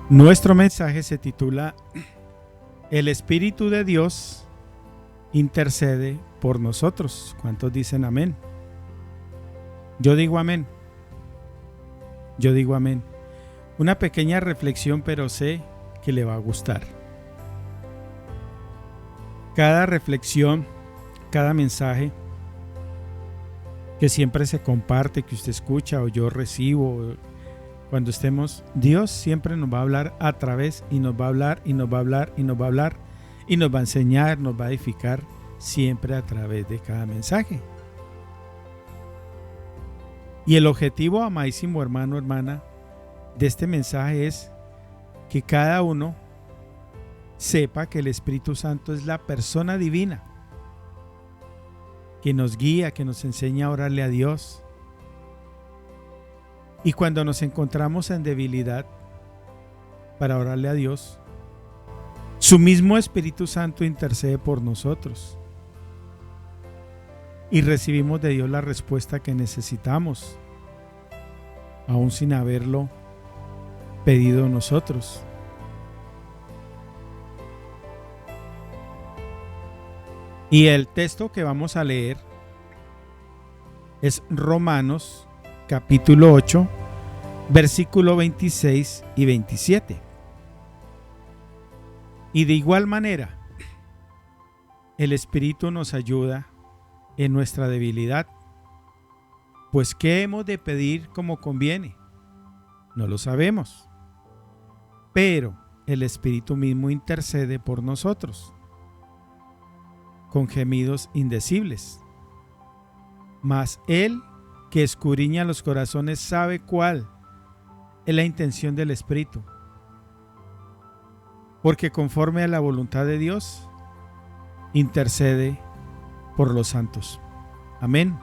Nuestro mensaje se titula El Espíritu de Dios intercede por nosotros. ¿Cuántos dicen amén? Yo digo amén. Yo digo amén. Una pequeña reflexión, pero sé que le va a gustar. Cada reflexión, cada mensaje que siempre se comparte, que usted escucha o yo recibo, cuando estemos, Dios siempre nos va a hablar a través y nos va a hablar y nos va a hablar y nos va a hablar y nos va a enseñar, nos va a edificar siempre a través de cada mensaje. Y el objetivo, amadísimo hermano, hermana, de este mensaje es que cada uno sepa que el Espíritu Santo es la persona divina que nos guía, que nos enseña a orarle a Dios. Y cuando nos encontramos en debilidad para orarle a Dios, su mismo Espíritu Santo intercede por nosotros y recibimos de Dios la respuesta que necesitamos, aún sin haberlo pedido nosotros. Y el texto que vamos a leer es Romanos capítulo 8, versículo 26 y 27. Y de igual manera, el Espíritu nos ayuda en nuestra debilidad. Pues ¿qué hemos de pedir como conviene? No lo sabemos. Pero el Espíritu mismo intercede por nosotros con gemidos indecibles. Mas Él, que escudriña los corazones, sabe cuál es la intención del Espíritu, porque conforme a la voluntad de Dios, intercede por los santos. Amén.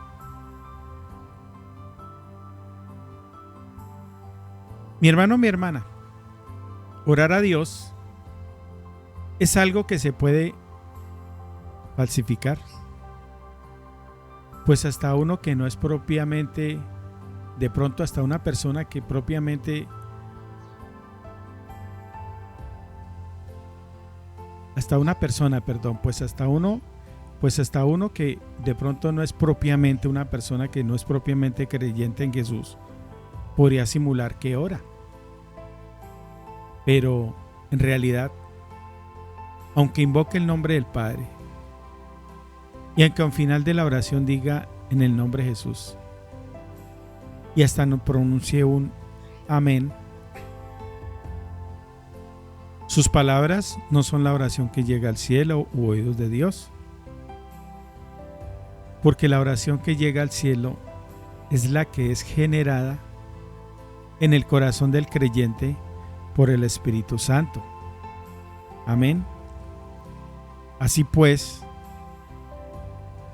Mi hermano, mi hermana, orar a Dios es algo que se puede falsificar. Pues hasta uno que no es propiamente, de pronto hasta una persona que propiamente, pues hasta uno que de pronto no es propiamente una persona que no es propiamente creyente en Jesús, podría simular que ora. Pero en realidad, aunque invoque el nombre del Padre, y aunque al final de la oración diga en el nombre de Jesús, y hasta no pronuncie un amén, sus palabras no son la oración que llega al cielo u oídos de Dios. Porque la oración que llega al cielo es la que es generada en el corazón del creyente por el Espíritu Santo. Amén. Así pues,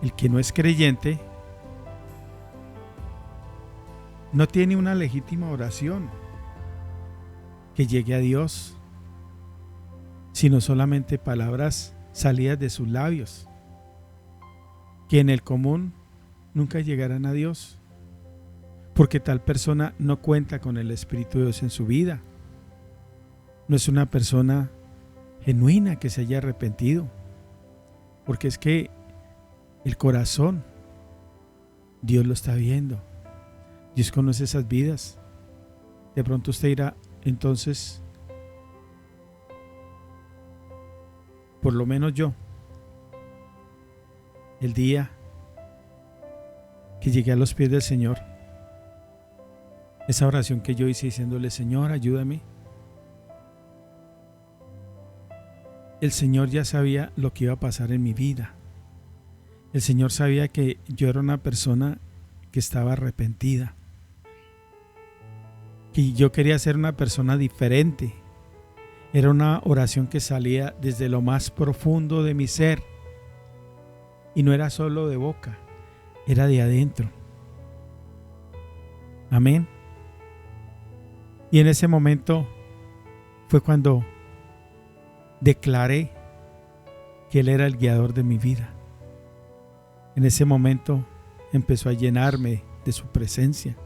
el que no es creyente no tiene una legítima oración que llegue a Dios, sino solamente palabras salidas de sus labios, que en el común nunca llegarán a Dios, porque tal persona no cuenta con el Espíritu de Dios en su vida. No es una persona genuina que se haya arrepentido, porque es que el corazón, Dios lo está viendo. Dios conoce esas vidas. De pronto usted dirá, entonces, por lo menos yo, el día que llegué a los pies del Señor, esa oración que yo hice diciéndole, Señor, ayúdame, el Señor ya sabía lo que iba a pasar en mi vida. El Señor sabía que yo era una persona que estaba arrepentida, que yo quería ser una persona diferente. Era una oración que salía desde lo más profundo de mi ser, y no era solo de boca, era de adentro. Amén. Y en ese momento fue cuando declaré que Él era el guiador de mi vida. En ese momento empezó a llenarme de su presencia.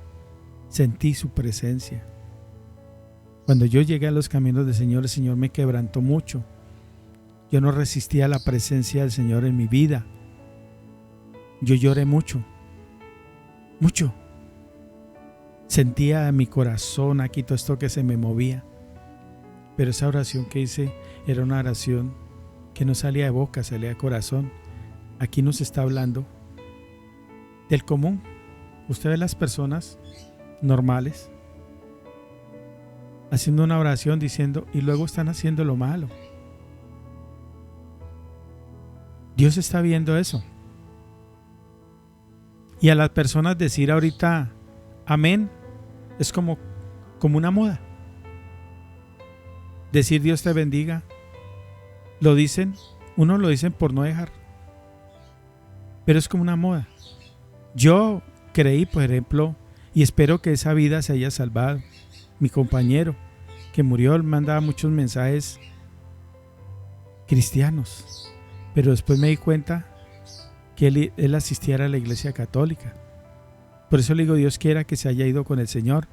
Sentí su presencia. Cuando yo llegué a los caminos del Señor, el Señor me quebrantó mucho. Yo no resistía la presencia del Señor en mi vida. Yo lloré mucho, mucho. Sentía en mi corazón aquí todo esto que se me movía. Pero esa oración que hice era una oración que no salía de boca, salía de corazón. Aquí nos está hablando del común. Usted ve las personas normales haciendo una oración diciendo y luego están haciendo lo malo. Dios está viendo eso. Y a las personas decir ahorita amén es como una moda. Decir Dios te bendiga, lo dicen, unos lo dicen por no dejar, pero es como una moda. Yo creí, por ejemplo, y espero que esa vida se haya salvado. Mi compañero que murió mandaba muchos mensajes cristianos, pero después me di cuenta que él asistía a la iglesia católica. Por eso le digo, Dios quiera que se haya ido con el Señor.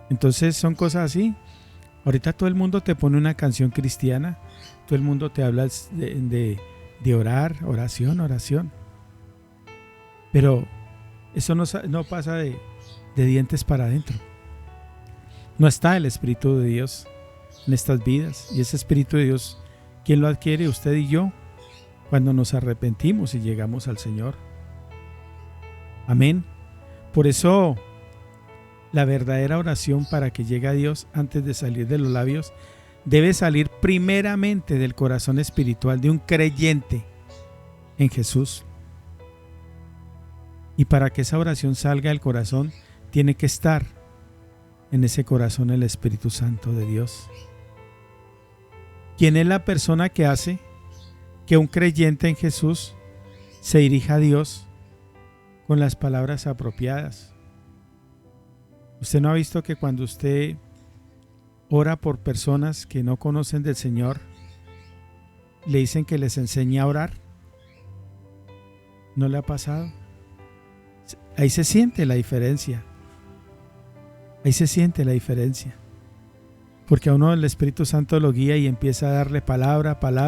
Entonces son cosas así. Ahorita todo el mundo te pone una canción cristiana, todo el mundo te habla de orar, oración. Pero eso no pasa de dientes para adentro. No está el Espíritu de Dios en estas vidas. Y ese Espíritu de Dios, ¿quién lo adquiere? Usted y yo, cuando nos arrepentimos y llegamos al Señor. Amén. Por eso la verdadera oración para que llegue a Dios antes de salir de los labios debe salir primeramente del corazón espiritual de un creyente en Jesús. Y para que esa oración salga del corazón, tiene que estar en ese corazón el Espíritu Santo de Dios. ¿Quién es la persona que hace que un creyente en Jesús se dirija a Dios con las palabras apropiadas? ¿Usted no ha visto que cuando usted ora por personas que no conocen del Señor, le dicen que les enseñe a orar? ¿No le ha pasado? Ahí se siente la diferencia. Ahí se siente la diferencia. Porque a uno el Espíritu Santo lo guía y empieza a darle palabra para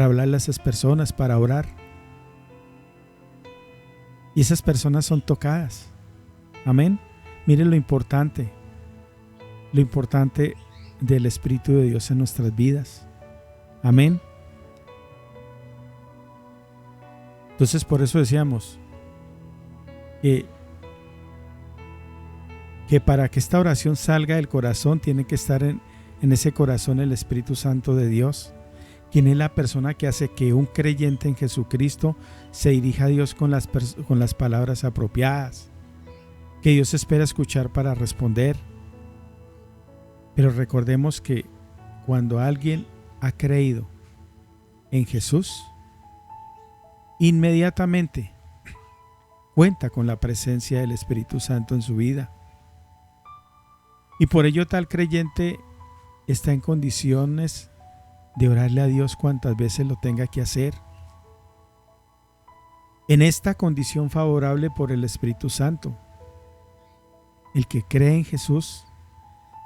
hablarle a esas personas, para orar. Y esas personas son tocadas. Amén. Miren lo importante del Espíritu de Dios en nuestras vidas. Amén. Entonces por eso decíamos que para que esta oración salga del corazón tiene que estar en ese corazón el Espíritu Santo de Dios, quien es la persona que hace que un creyente en Jesucristo se dirija a Dios con las palabras apropiadas, que Dios espera escuchar para responder. Pero recordemos que cuando alguien ha creído en Jesús, inmediatamente cuenta con la presencia del Espíritu Santo en su vida. Y por ello tal creyente está en condiciones de orarle a Dios cuantas veces lo tenga que hacer. En esta condición favorable por el Espíritu Santo, el que cree en Jesús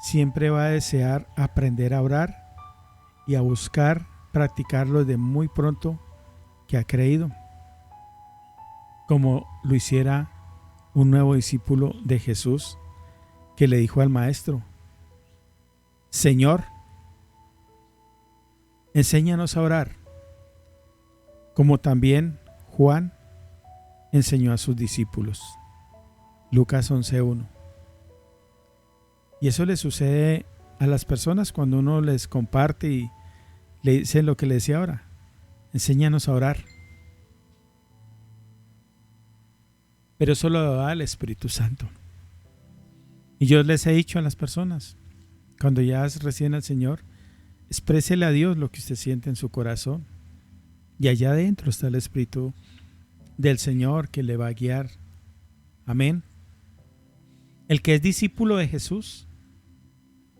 siempre va a desear aprender a orar y a buscar practicarlo desde muy pronto que ha creído, como lo hiciera un nuevo discípulo de Jesús que le dijo al Maestro: Señor, enséñanos a orar, como también Juan enseñó a sus discípulos. Lucas 11:1. Y eso le sucede a las personas cuando uno les comparte y le dice lo que le decía ahora: enséñanos a orar. Pero eso lo da el Espíritu Santo. Y yo les he dicho a las personas, cuando ya reciben al Señor, exprésele a Dios lo que usted siente en su corazón. Y allá adentro está el Espíritu del Señor que le va a guiar. Amén. El que es discípulo de Jesús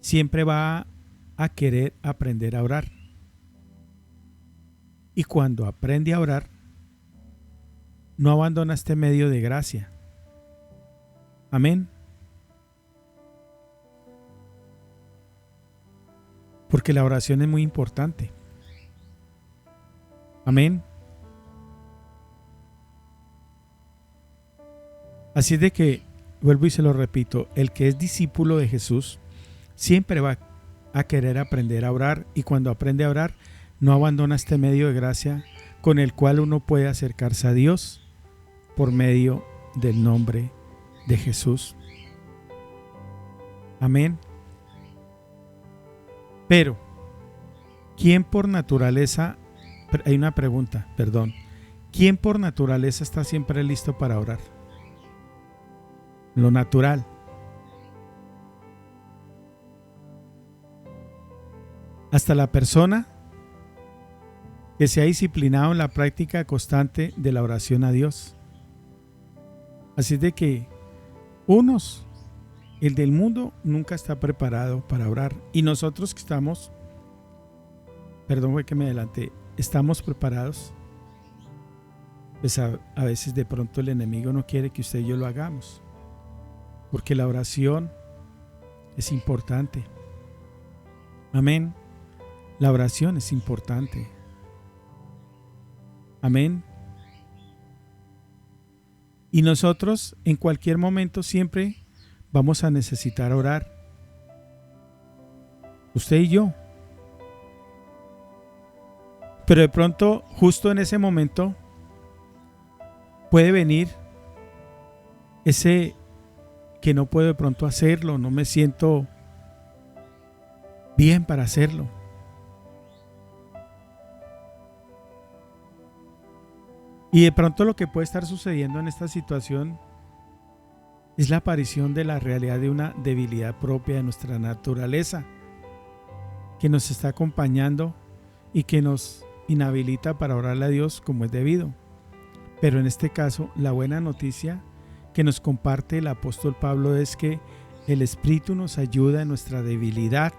siempre va a querer aprender a orar. Y cuando aprende a orar, no abandona este medio de gracia. Amén. Porque la oración es muy importante. Amén. Así es de que, vuelvo y se lo repito, el que es discípulo de Jesús siempre va a querer aprender a orar, y cuando aprende a orar no abandona este medio de gracia con el cual uno puede acercarse a Dios por medio del nombre de Jesús. Amén. Pero, ¿quién por naturaleza, hay una pregunta, perdón, ¿quién por naturaleza está siempre listo para orar? Lo natural. Hasta la persona que se ha disciplinado en la práctica constante de la oración a Dios. Así de que el del mundo nunca está preparado para orar, y nosotros que estamos, perdón, fue que me adelanté, estamos preparados, pues a veces de pronto el enemigo no quiere que usted y yo lo hagamos, porque la oración es importante. Amén. La oración es importante. Amén. Y nosotros en cualquier momento siempre vamos a necesitar orar. Usted y yo. Pero de pronto, justo en ese momento, puede venir ese que no puedo de pronto hacerlo, no me siento bien para hacerlo. Y de pronto lo que puede estar sucediendo en esta situación es la aparición de la realidad de una debilidad propia de nuestra naturaleza, que nos está acompañando y que nos inhabilita para orarle a Dios como es debido. Pero en este caso, la buena noticia que nos comparte el apóstol Pablo es que el Espíritu nos ayuda en nuestra debilidad.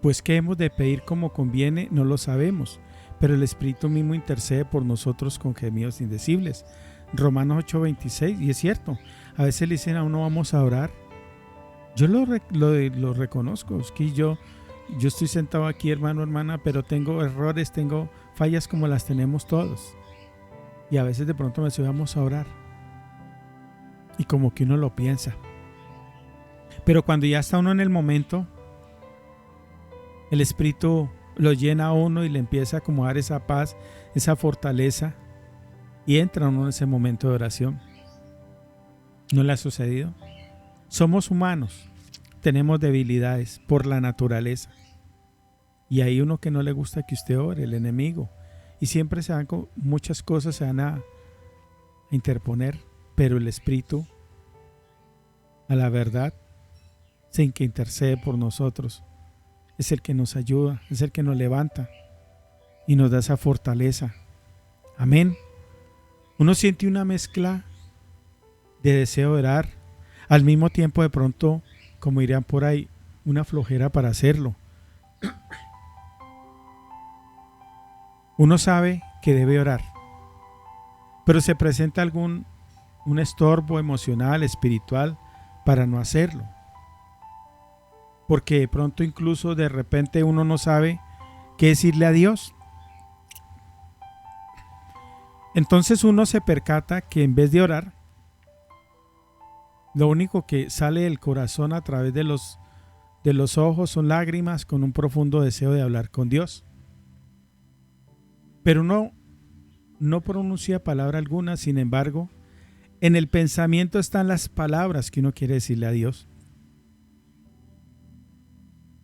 Pues qué hemos de pedir como conviene, no lo sabemos, pero el Espíritu mismo intercede por nosotros con gemidos indecibles. Romanos 8:26, y es cierto, a veces le dicen a uno vamos a orar. Yo lo reconozco, es que yo estoy sentado aquí, hermano, hermana, pero tengo errores, tengo fallas como las tenemos todos. Y a veces de pronto me dice vamos a orar. Y como que uno lo piensa. Pero cuando ya está uno en el momento, el Espíritu lo llena a uno y le empieza a acomodar esa paz, esa fortaleza, y entra uno en ese momento de oración. ¿No le ha sucedido? Somos humanos, tenemos debilidades por la naturaleza, y hay uno que no le gusta que usted ore, el enemigo, y siempre muchas cosas se van a interponer, pero el Espíritu, a la verdad, sin que intercede por nosotros, es el que nos ayuda, es el que nos levanta y nos da esa fortaleza. Amén. Uno siente una mezcla de deseo de orar, al mismo tiempo de pronto, como dirían por ahí, una flojera para hacerlo. Uno sabe que debe orar, pero se presenta un estorbo emocional, espiritual, para no hacerlo. Porque de pronto incluso de repente uno no sabe qué decirle a Dios. Entonces uno se percata que en vez de orar, lo único que sale del corazón a través de los ojos son lágrimas con un profundo deseo de hablar con Dios. Pero uno no pronuncia palabra alguna, sin embargo, en el pensamiento están las palabras que uno quiere decirle a Dios.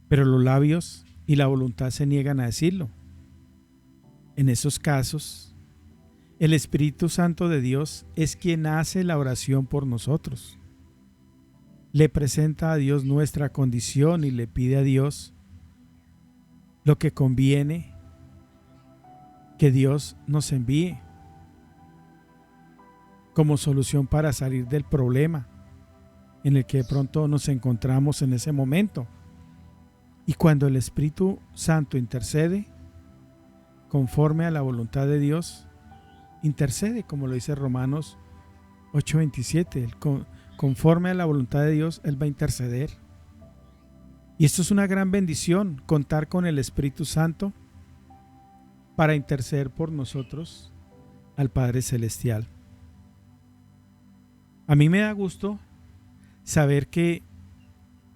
Pero los labios y la voluntad se niegan a decirlo. En esos casos, el Espíritu Santo de Dios es quien hace la oración por nosotros. Le presenta a Dios nuestra condición y le pide a Dios lo que conviene que Dios nos envíe como solución para salir del problema en el que de pronto nos encontramos en ese momento. Y cuando el Espíritu Santo intercede, conforme a la voluntad de Dios, intercede, como lo dice Romanos 8:27. Conforme a la voluntad de Dios, Él va a interceder. Y esto es una gran bendición, contar con el Espíritu Santo para interceder por nosotros al Padre Celestial. A mí me da gusto saber que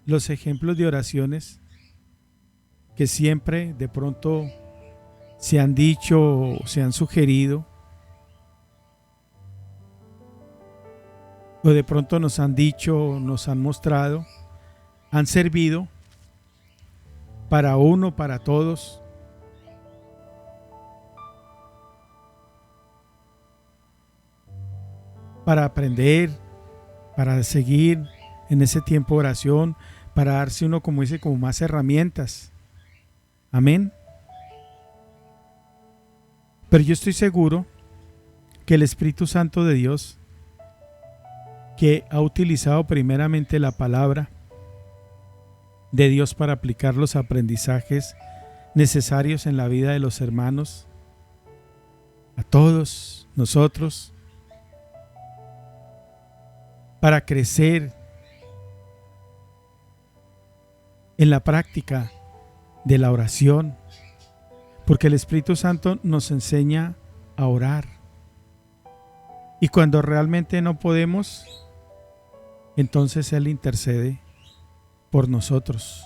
los ejemplos de oraciones que siempre de pronto se han dicho o se han sugerido, o de pronto nos han dicho, nos han mostrado, han servido para uno, para todos. Para aprender, para seguir en ese tiempo de oración, para darse uno, como dice, como más herramientas. Amén. Pero yo estoy seguro que el Espíritu Santo de Dios, que ha utilizado primeramente la palabra de Dios para aplicar los aprendizajes necesarios en la vida de los hermanos, a todos nosotros, para crecer en la práctica de la oración, porque el Espíritu Santo nos enseña a orar. Y cuando realmente no podemos, entonces Él intercede por nosotros.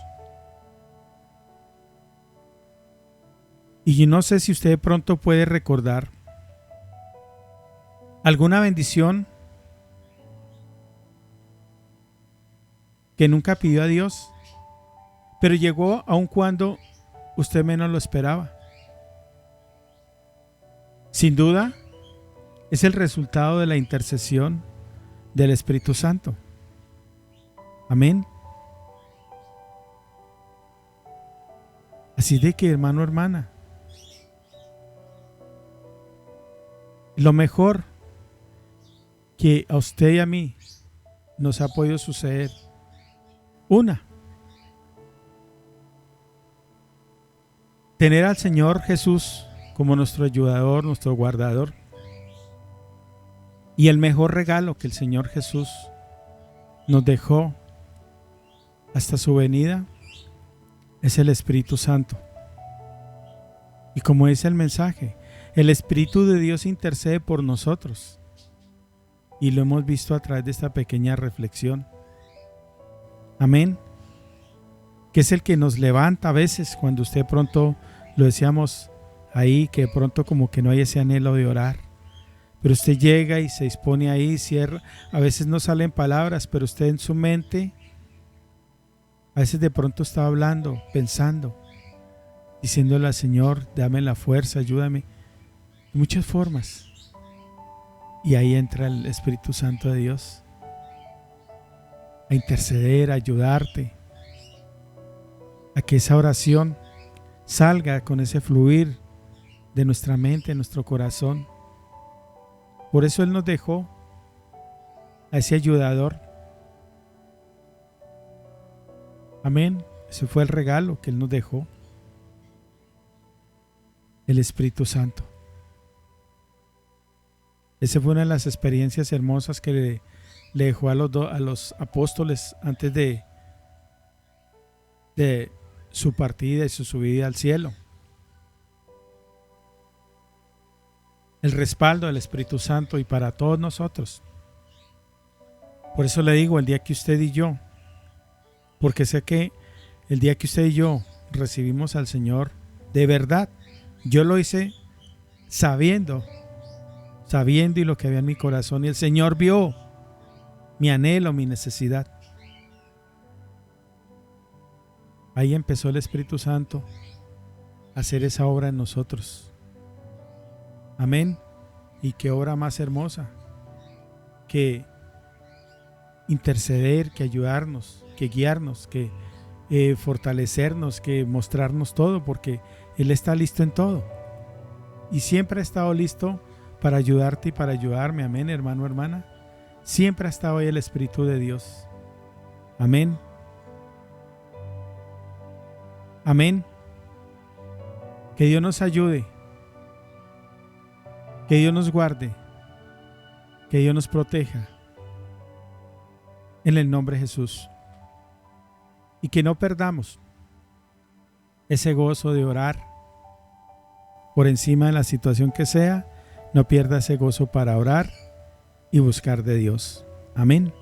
Y yo no sé si usted de pronto puede recordar alguna bendición que nunca pidió a Dios, pero llegó aun cuando usted menos lo esperaba. Sin duda, es el resultado de la intercesión del Espíritu Santo. Amén. Así de que, hermano, hermana, lo mejor que a usted y a mí nos ha podido suceder, tener al Señor Jesús como nuestro ayudador, nuestro guardador. Y el mejor regalo que el Señor Jesús nos dejó hasta su venida es el Espíritu Santo. Y como dice el mensaje, el Espíritu de Dios intercede por nosotros. Y lo hemos visto a través de esta pequeña reflexión. Amén. Que es el que nos levanta a veces cuando usted pronto, lo decíamos ahí, que pronto como que no hay ese anhelo de orar. Pero usted llega y se dispone ahí, cierra. A veces no salen palabras, pero usted en su mente, a veces de pronto está hablando, pensando, diciéndole al Señor, dame la fuerza, ayúdame. De muchas formas. Y ahí entra el Espíritu Santo de Dios a interceder, a ayudarte, a que esa oración salga con ese fluir de nuestra mente, de nuestro corazón. Por eso Él nos dejó a ese ayudador. Amén. Ese fue el regalo que Él nos dejó. El Espíritu Santo. Esa fue una de las experiencias hermosas que le dejó a los apóstoles antes de su partida y su subida al cielo. El respaldo del Espíritu Santo y para todos nosotros. Por eso le digo, el día que usted y yo, porque sé que el día que usted y yo recibimos al Señor, de verdad, yo lo hice sabiendo y lo que había en mi corazón, y el Señor vio mi anhelo, mi necesidad. Ahí empezó el Espíritu Santo a hacer esa obra en nosotros. Amén. Y qué obra más hermosa que interceder, que ayudarnos, que guiarnos, que fortalecernos, que mostrarnos todo, porque Él está listo en todo y siempre ha estado listo para ayudarte y para ayudarme. Amén, hermano, hermana. Siempre ha estado ahí el Espíritu de Dios. Amén. Amén. Que Dios nos ayude, que Dios nos guarde Que Dios nos proteja en el nombre de Jesús. Y que no perdamos ese gozo de orar por encima de la situación que sea. No pierda ese gozo para orar y buscar de Dios. Amén.